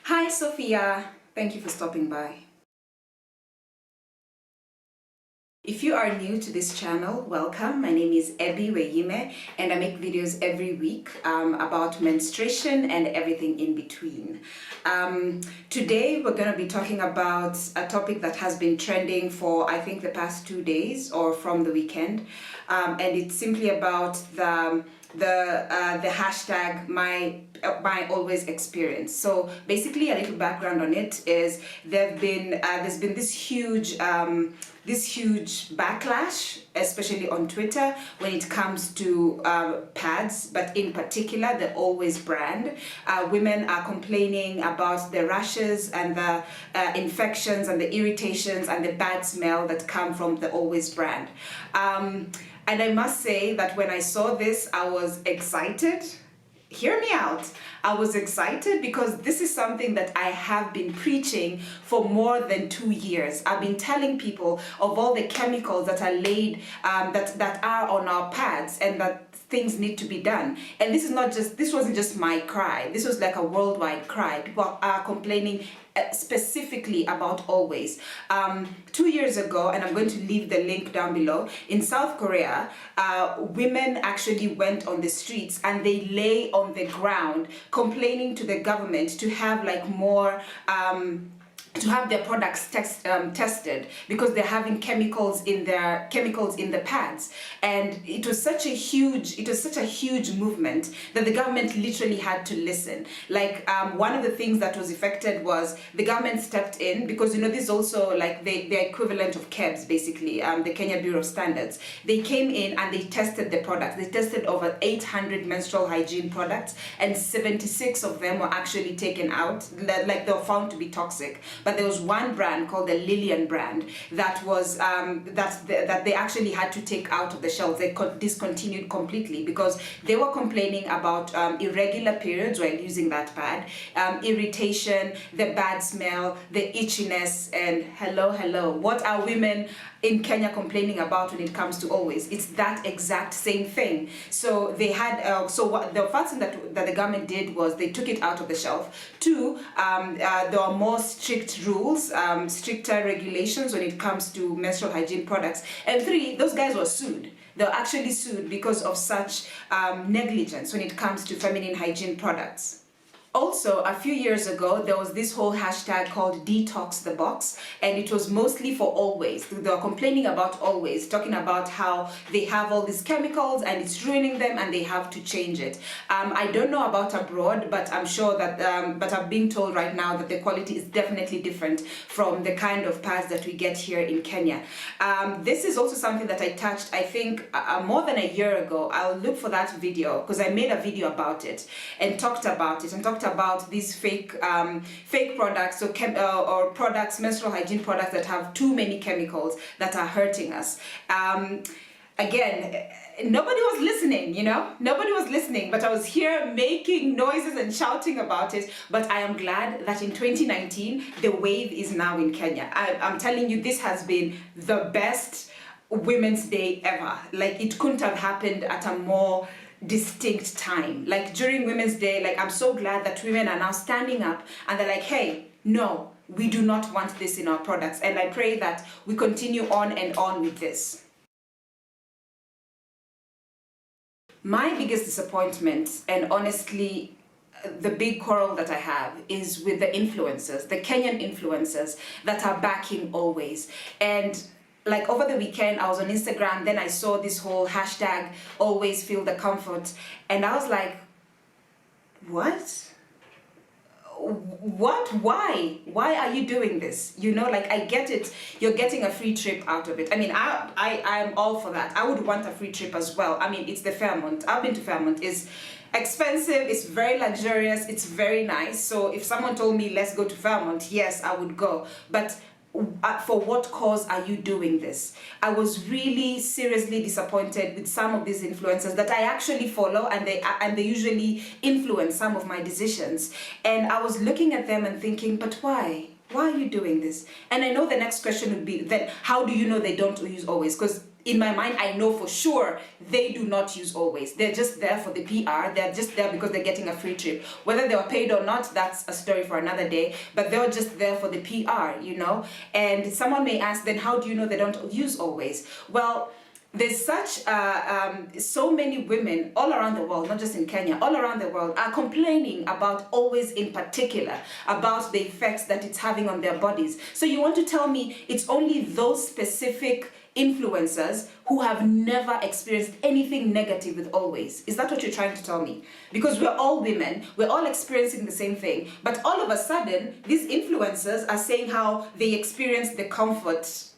Hi Sophia, thank you for stopping by. If you are new to this channel, welcome. My name is Ebi Weyime and I make videos every week about menstruation and everything in between. Today we're going to be talking about a topic that has been trending for I think the past 2 days or from the weekend, and it's simply about the hashtag my always experience. So basically a little background on it is there's been this huge backlash, especially on Twitter, when it comes to pads, but in particular the Always brand. Women are complaining about the rashes and the infections and the irritations and the bad smell that come from the Always brand. And I must say that when I saw this, I was excited. Hear me out. I was excited because this is something that I have been preaching for more than 2 years. I've been telling people of all the chemicals that are laid, that are on our pads, and that things need to be done. And this wasn't just my cry. This was like a worldwide cry. People are complaining specifically about Always. 2 years ago, and I'm going to leave the link down below, in South Korea, women actually went on the streets and they lay on the ground complaining to the government to have like more to have their products tested because they're having chemicals in the pads. And it was such a huge movement that the government literally had to listen. Like one of the things that was affected was the government stepped in because this is also like the equivalent of KEBS, basically, the Kenya Bureau of Standards. They came in and they tested the products. They tested over 800 menstrual hygiene products, and 76 of them were actually taken out, like they were found to be toxic. But there was one brand called the Lilian brand that was that they actually had to take out of the shelves. They discontinued completely because they were complaining about irregular periods while using that pad, irritation, the bad smell, the itchiness, and hello, what are women in Kenya complaining about when it comes to Always? It's that exact same thing. So they had what the first thing that the government did was they took it out of the shelf. Two, there are more strict rules, stricter regulations when it comes to menstrual hygiene products. And three, those guys were sued. They were actually sued because of such negligence when it comes to feminine hygiene products. Also, a few years ago, there was this whole hashtag called Detox the Box, and it was mostly for Always. They were complaining about Always, talking about how they have all these chemicals and it's ruining them and they have to change it. I don't know about abroad, but I'm sure that, but I'm being told right now that the quality is definitely different from the kind of pads that we get here in Kenya. This is also something that I touched, I think, more than a year ago. I'll look for that video because I made a video about it and talked about about these fake products or products, menstrual hygiene products that have too many chemicals that are hurting us. Again, nobody was listening, nobody was listening, but I was here making noises and shouting about it. But I am glad that in 2019 the wave is now in Kenya. I'm telling you, this has been the best Women's Day ever. Like, it couldn't have happened at a more distinct time. Like during Women's Day, like I'm so glad that women are now standing up and they're like, hey, no, we do not want this in our products. And I pray that we continue on and on with this. My biggest disappointment, and honestly the big quarrel that I have, is with the influencers, the Kenyan influencers that are backing Always. And like over the weekend, I was on Instagram, then I saw this whole hashtag Always feel the comfort, and I was like, what? Why are you doing this? Like, I get it, you're getting a free trip out of it. I mean, I'm all for that. I would want a free trip as well. I mean, it's the Fairmont. I've been to Fairmont. It's expensive, it's very luxurious, it's very nice. So if someone told me let's go to Fairmont, yes, I would go. But for what cause are you doing this? I was really seriously disappointed with some of these influencers that I actually follow, and they usually influence some of my decisions. And I was looking at them and thinking, but why? Why are you doing this? And I know the next question would be, then how do you know they don't use Always? Because in my mind, I know for sure they do not use Always. They're just there for the PR. They're just there because they're getting a free trip. Whether they were paid or not, that's a story for another day. But they're just there for the PR, you know. And someone may ask, then how do you know they don't use Always? Well, there's such so many women all around the world, not just in Kenya, all around the world are complaining about Always in particular, about the effects that it's having on their bodies. So you want to tell me it's only those specific influencers who have never experienced anything negative with Always? Is that what you're trying to tell me? Because we're all women, we're all experiencing the same thing, but all of a sudden these influencers are saying how they experience the comfort.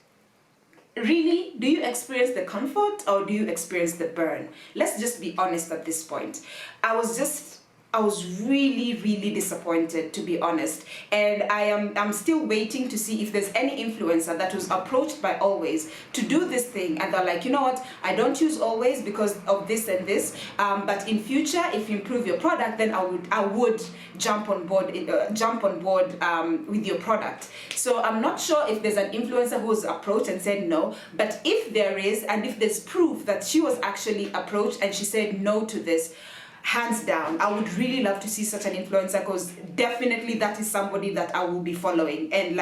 Really? Do you experience the comfort or do you experience the burn? Let's just be honest at this point. I was really, really disappointed, to be honest. And I'm still waiting to see if there's any influencer that was approached by Always to do this thing. And they're like, you know what? I don't use Always because of this and this. But in future, if you improve your product, then I would jump on board with your product. So I'm not sure if there's an influencer who was approached and said no. But if there is, and if there's proof that she was actually approached and she said no to this, hands down, I would really love to see such an influencer, because definitely that is somebody that I will be following and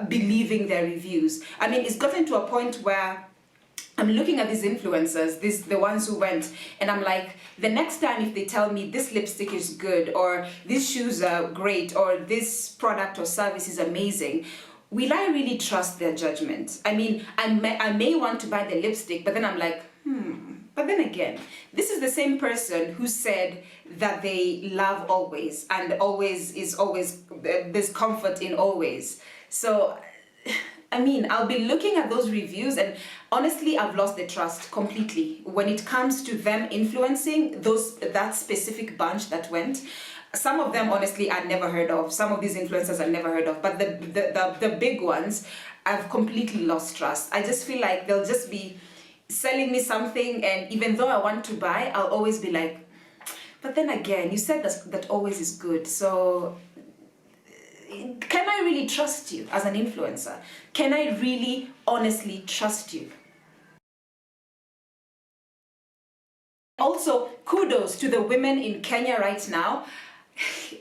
believing their reviews. I mean, it's gotten to a point where I'm looking at these influencers, the ones who went, and I'm like, the next time if they tell me this lipstick is good, or these shoes are great, or this product or service is amazing, will I really trust their judgment? I mean, I may want to buy the lipstick, but then I'm like, But then again, this is the same person who said that they love Always, and there's comfort in Always. So, I mean, I'll be looking at those reviews, and honestly, I've lost the trust completely when it comes to them influencing that specific bunch that went. Some of them, honestly, I'd never heard of. Some of these influencers I've never heard of, but the big ones, I've completely lost trust. I just feel like they'll just be selling me something, and even though I want to buy, I'll always be like, but then again, you said that Always is good, so can I really trust you as an influencer? Can I really honestly trust you? Also, kudos to the women in Kenya right now.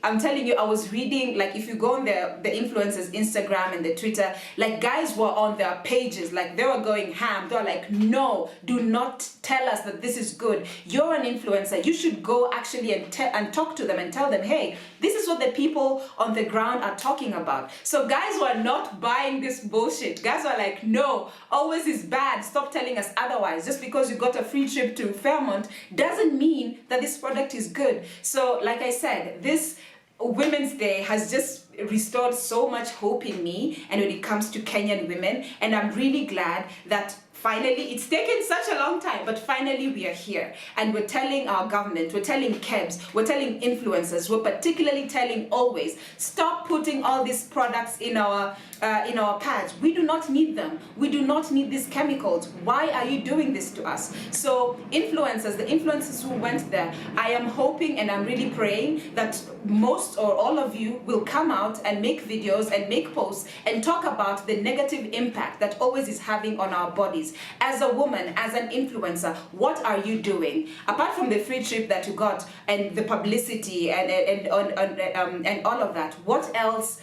I'm telling you, I was reading, like, if you go on the influencers' Instagram and the Twitter, like, guys were on their pages, like, they were going ham. They were like, no, do not tell us that this is good. You're an influencer. You should go actually and talk to them and tell them, hey, this is what the people on the ground are talking about. So guys were not buying this bullshit. Guys were like, no, Always is bad. Stop telling us otherwise. Just because you got a free trip to Fairmont doesn't mean that this product is good. So, like I said, this Women's Day has just restored so much hope in me, and when it comes to Kenyan women, and I'm really glad that finally, it's taken such a long time, but finally we are here, and we're telling our government, we're telling KEBS, we're telling influencers, we're particularly telling Always, stop putting all these products in our pads. We do not need them. We do not need these chemicals. Why are you doing this to us? So influencers, the influencers who went there, I am hoping and I'm really praying that most or all of you will come out and make videos and make posts and talk about the negative impact that Always is having on our bodies. As a woman, as an influencer, what are you doing? Apart from the free trip that you got and the publicity and all of that, what else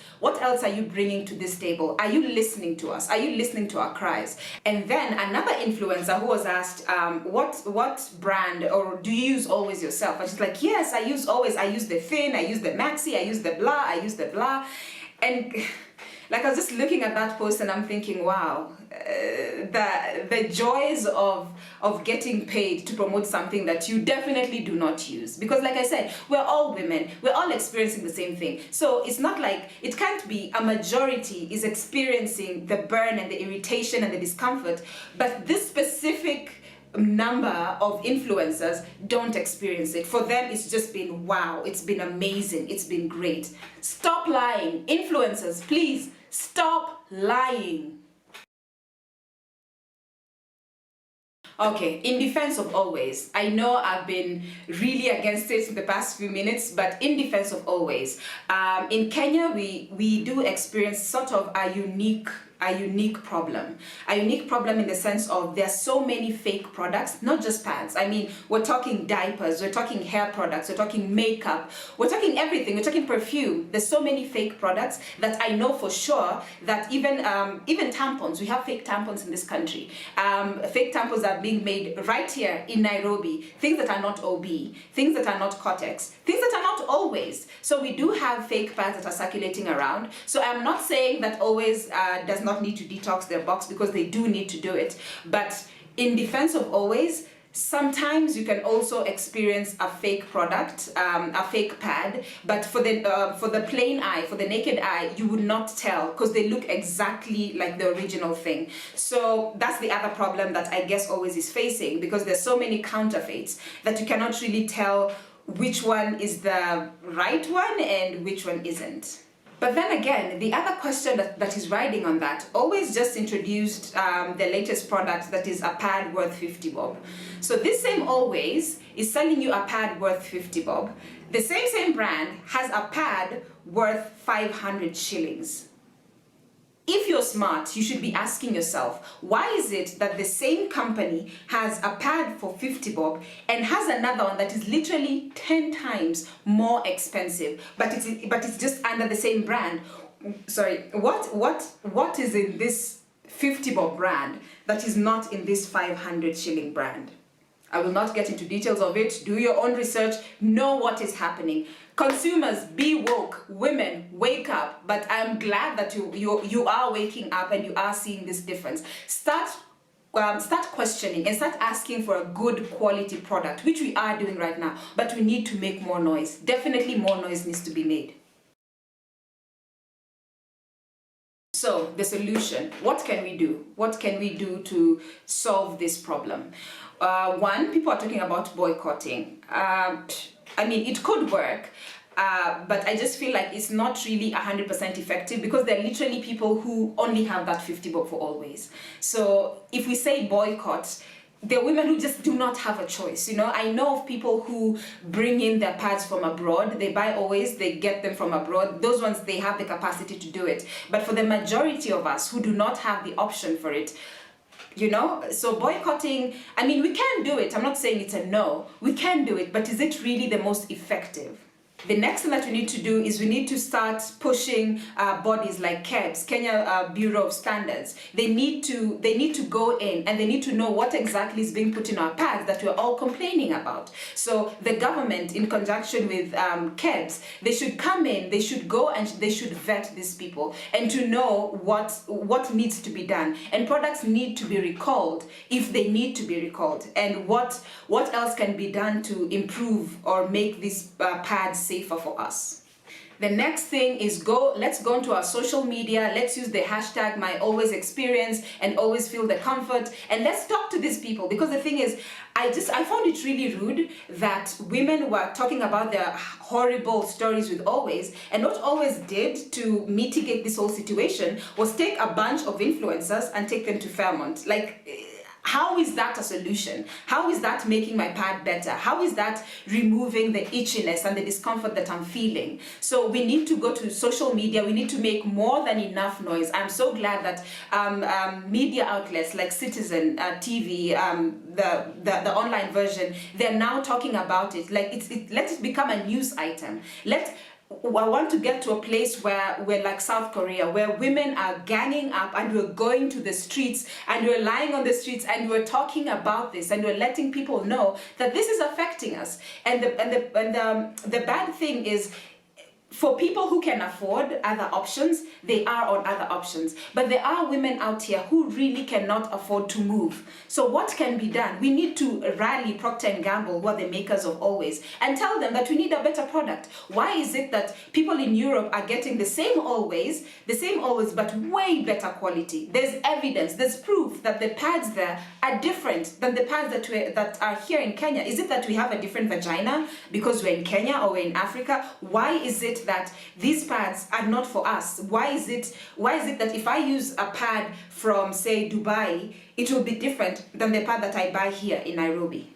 are you bringing to this table? Are you listening to us? Are you listening to our cries? And then another influencer who was asked, what brand, or do you use Always yourself? And she's like, yes, I use Always. I use the Thin, I use the Maxi, I use the blah, I use the blah. And like, I was just looking at that post and I'm thinking, wow, the joys of getting paid to promote something that you definitely do not use. Because like I said, we're all women, we're all experiencing the same thing. So it's not like, it can't be a majority is experiencing the burn and the irritation and the discomfort, but this specific number of influencers don't experience it. For them, it's just been wow, it's been amazing, it's been great. Stop lying. Influencers, please stop lying. Okay, in defense of Always, I know I've been really against it in the past few minutes, but in defense of Always, in Kenya, we do experience sort of a unique a unique problem. A unique problem in the sense of there are so many fake products, not just pads. I mean, we're talking diapers, we're talking hair products, we're talking makeup, we're talking everything, we're talking perfume. There's so many fake products that I know for sure that even tampons, we have fake tampons in this country. Fake tampons are being made right here in Nairobi. Things that are not OB, things that are not Cortex, things that are not Always. So we do have fake pads that are circulating around. So I'm not saying that Always does not need to detox their box, because they do need to do it. But in defense of Always, sometimes you can also experience a fake product, a fake pad, but for the plain eye, for the naked eye, you would not tell, because they look exactly like the original thing. So that's the other problem that I guess Always is facing, because there's so many counterfeits that you cannot really tell which one is the right one and which one isn't. But then again, the other question that is riding on that, Always just introduced the latest product that is a pad worth 50 bob. So this same Always is selling you a pad worth 50 bob. The same brand has a pad worth 500 shillings. If you're smart, you should be asking yourself, why is it that the same company has a pad for 50 bob and has another one that is literally 10 times more expensive, but it's just under the same brand? Sorry, what is in this 50 bob brand that is not in this 500 shilling brand? I will not get into details of it. Do your own research, know what is happening. Consumers, be woke. Women, wake up. But I'm glad that you are waking up and you are seeing this difference. Start questioning and start asking for a good quality product, which we are doing right now. But we need to make more noise. Definitely more noise needs to be made. So the solution, what can we do? What can we do to solve this problem? One, people are talking about boycotting. I mean, it could work, but I just feel like it's not really 100% effective, because there are literally people who only have that 50 bob for Always. So if we say boycott, there are women who just do not have a choice. You know, I know of people who bring in their pads from abroad. They buy Always, they get them from abroad. Those ones, they have the capacity to do it. But for the majority of us who do not have the option for it, you know, so boycotting, I mean, we can do it. I'm not saying it's a no. We can do it, but is it really the most effective? The next thing that we need to do is we need to start pushing bodies like KEBS, Kenya Bureau of Standards. They need to go in and they need to know what exactly is being put in our pads that we're all complaining about. So the government, in conjunction with KEBS, they should come in, they should go and they should vet these people and to know what needs to be done. And products need to be recalled if they need to be recalled. And what else can be done to improve or make these pads safer for us. The next thing is let's go into our social media, let's use the hashtag #MyAlwaysExperience and always feel the comfort, and let's talk to these people, because the thing is, I found it really rude that women were talking about their horrible stories with Always, and what Always did to mitigate this whole situation was take a bunch of influencers and take them to Fairmont. Like, how is that a solution? How is that making my pad better? How is that removing the itchiness and the discomfort that I'm feeling? So we need to go to social media. We need to make more than enough noise. I'm so glad that media outlets like Citizen TV, the online version, they're now talking about it. Like let it become a news item. I want to get to a place where we're like South Korea, where women are ganging up and we're going to the streets and we're lying on the streets and we're talking about this and we're letting people know that this is affecting us. And the bad thing is, for people who can afford other options, they are on other options. But there are women out here who really cannot afford to move. So what can be done? We need to rally Procter & Gamble, who are the makers of Always, and tell them that we need a better product. Why is it that people in Europe are getting the same Always, but way better quality? There's evidence, there's proof that the pads there are different than the pads that are here in Kenya. Is it that we have a different vagina because we're in Kenya or we're in Africa? Why is it that these pads are not for us? Why is it that if I use a pad from, say, Dubai, it will be different than the pad that I buy here in Nairobi?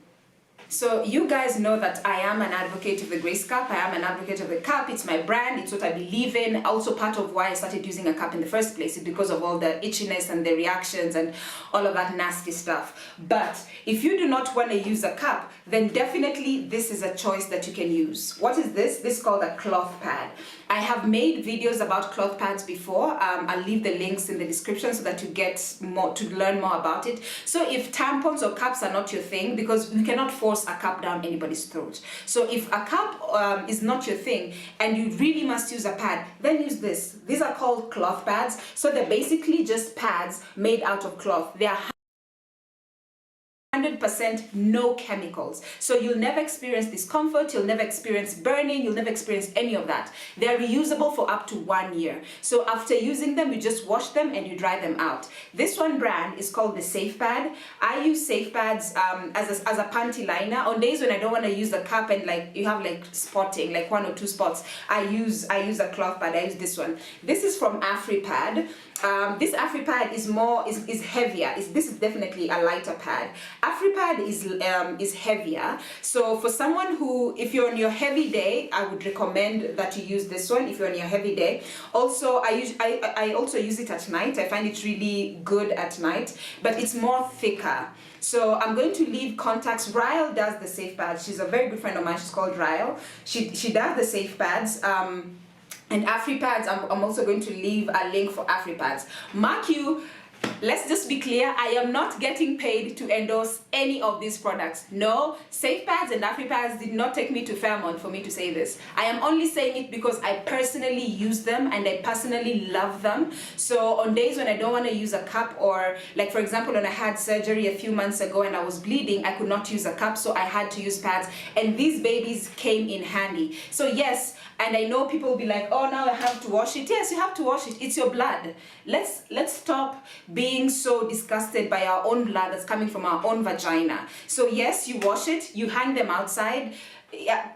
So you guys know that I am an advocate of the Grace Cup. I am an advocate of the cup. It's my brand. It's what I believe in. Also part of why I started using a cup in the first place is because of all the itchiness and the reactions and all of that nasty stuff. But if you do not want to use a cup, then definitely this is a choice that you can use. What is this? This is called a cloth pad. I have made videos about cloth pads before. I'll leave the links in the description so that you get more to learn more about it. So if tampons or cups are not your thing, because we cannot force a cup down anybody's throat. So if a cup is not your thing and you really must use a pad, then use this. These are called cloth pads. So they're basically just pads made out of cloth. They are 100% no chemicals. So you'll never experience discomfort, you'll never experience burning, you'll never experience any of that. They're reusable for up to 1 year. So after using them, you just wash them and you dry them out. This one brand is called the Safe Pad. I use Safe Pads as a panty liner. On days when I don't want to use a cup and like you have like spotting, like 1 or 2 spots, I use a cloth pad. I use this one. This is from AfriPad. This AfriPad is heavier. This is definitely a lighter pad. AfriPad is heavier. So for someone who, if you're on your heavy day, I would recommend that you use this one if you're on your heavy day. Also, I also use it at night. I find it really good at night, but it's more thicker. So I'm going to leave contacts. Rael does the Safe Pads. She's a very good friend of mine. She's called Rael. She does the Safe Pads. And AfriPads, I'm also going to leave a link for AfriPads. Mark you, let's just be clear, I am not getting paid to endorse any of these products. No, Safe Pads and AfriPads did not take me to Fairmont for me to say this. I am only saying it because I personally use them and I personally love them. So on days when I don't want to use a cup, or like for example when I had surgery a few months ago and I was bleeding, I could not use a cup, so I had to use pads, and these babies came in handy. So yes, and I know people will be like, oh, now I have to wash it. Yes, you have to wash it. It's your blood. Let's stop being so disgusted by our own blood that's coming from our own vagina. So yes, you wash it, you hang them outside. Yeah.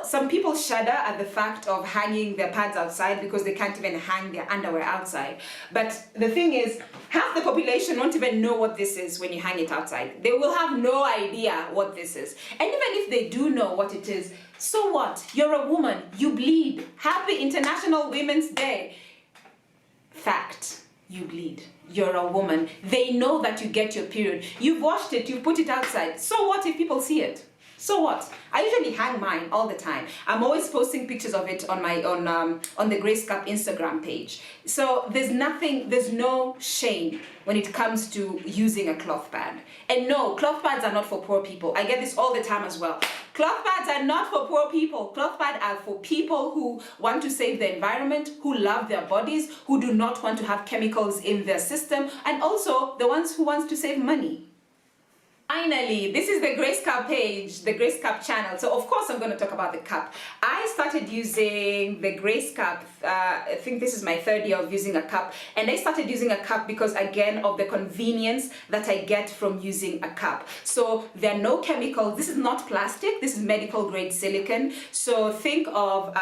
Some people shudder at the fact of hanging their pads outside because they can't even hang their underwear outside. But the thing is, half the population won't even know what this is when you hang it outside. They will have no idea what this is. And even if they do know what it is, so what? You're a woman, you bleed. Happy International Women's Day. Fact, you bleed. You're a woman. They know that you get your period. You've washed it, you put it outside. So what if people see it? So what? I usually hang mine all the time. I'm always posting pictures of it on my on the Grace Cup Instagram page. So there's no shame when it comes to using a cloth pad. And no, cloth pads are not for poor people. I get this all the time as well. Cloth pads are not for poor people. Cloth pads are for people who want to save the environment, who love their bodies, who do not want to have chemicals in their system, and also the ones who want to save money. Finally, this is the Grace Cup page, the Grace Cup channel. So of course I'm going to talk about the cup. I started using the Grace Cup, I think this is my 3rd year of using a cup. And I started using a cup because again of the convenience that I get from using a cup. So there are no chemicals. This is not plastic, this is medical grade silicone. So think of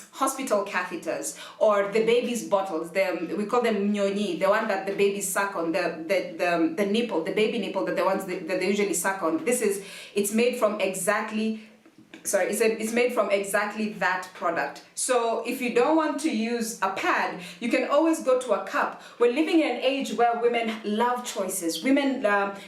hospital catheters or the baby's bottles. We call them nyonyi, the one that the babies suck on, the nipple, the baby nipple, that the ones that they usually suck on. It's made from exactly that product. So if you don't want to use a pad, you can always go to a cup. We're living in an age where women love choices. Women,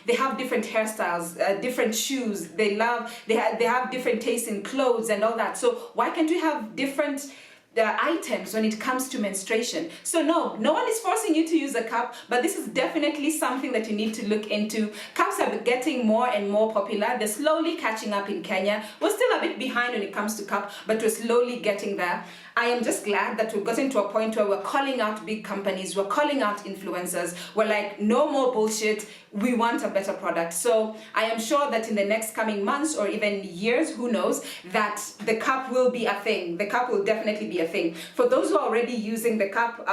they have different hairstyles, different shoes. They have different tastes in clothes and all that. So why can't we have different items when it comes to menstruation? So no one is forcing you to use a cup, but this is definitely something that you need to look into. Cups are getting more and more popular. They're slowly catching up in Kenya. We're still a bit behind when it comes to cup, but we're slowly getting there. I am just glad that we've gotten to a point where we're calling out big companies, we're calling out influencers. We're like, no more bullshit, we want a better product. So I am sure that in the next coming months or even years, who knows, that the cup will be a thing. The cup will definitely be a thing. For those who are already using the cup,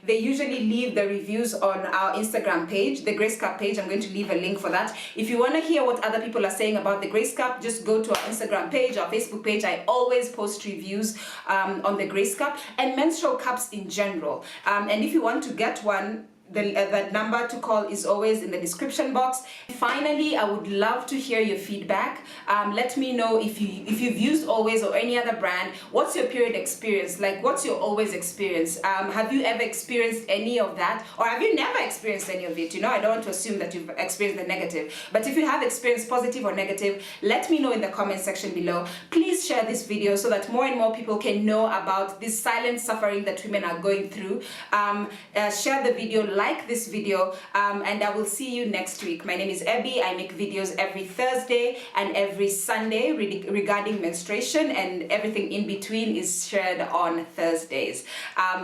they usually leave the reviews on our Instagram page, the Grace Cup page. I'm going to leave a link for that. If you want to hear what other people are saying about the Grace Cup, just go to our Instagram page, our Facebook page. I always post reviews on the Grace Cup and menstrual cups in general. And if you want to get one, The number to call is always in the description box. Finally, I would love to hear your feedback. Let me know if you've used Always or any other brand. What's your period experience? Like, what's your Always experience? Have you ever experienced any of that, or have you never experienced any of it? You know, I don't want to assume that you've experienced the negative, but if you have experienced positive or negative, let me know in the comment section below. Please share this video so that more and more people can know about this silent suffering that women are going through. Share the video, like this video, and I will see you next week. My name is Abby. I make videos every Thursday and every Sunday regarding menstruation, and everything in between is shared on Thursdays.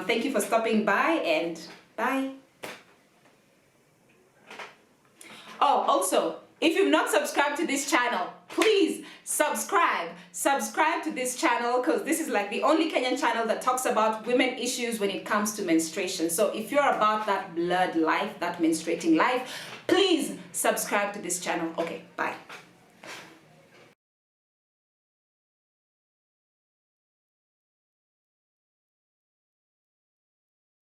Thank you for stopping by, and bye. Oh, also, if you've not subscribed to this channel, please subscribe to this channel, because this is like the only Kenyan channel that talks about women issues when it comes to menstruation. So if you're about that blood life, that menstruating life, please subscribe to this channel. Okay, bye.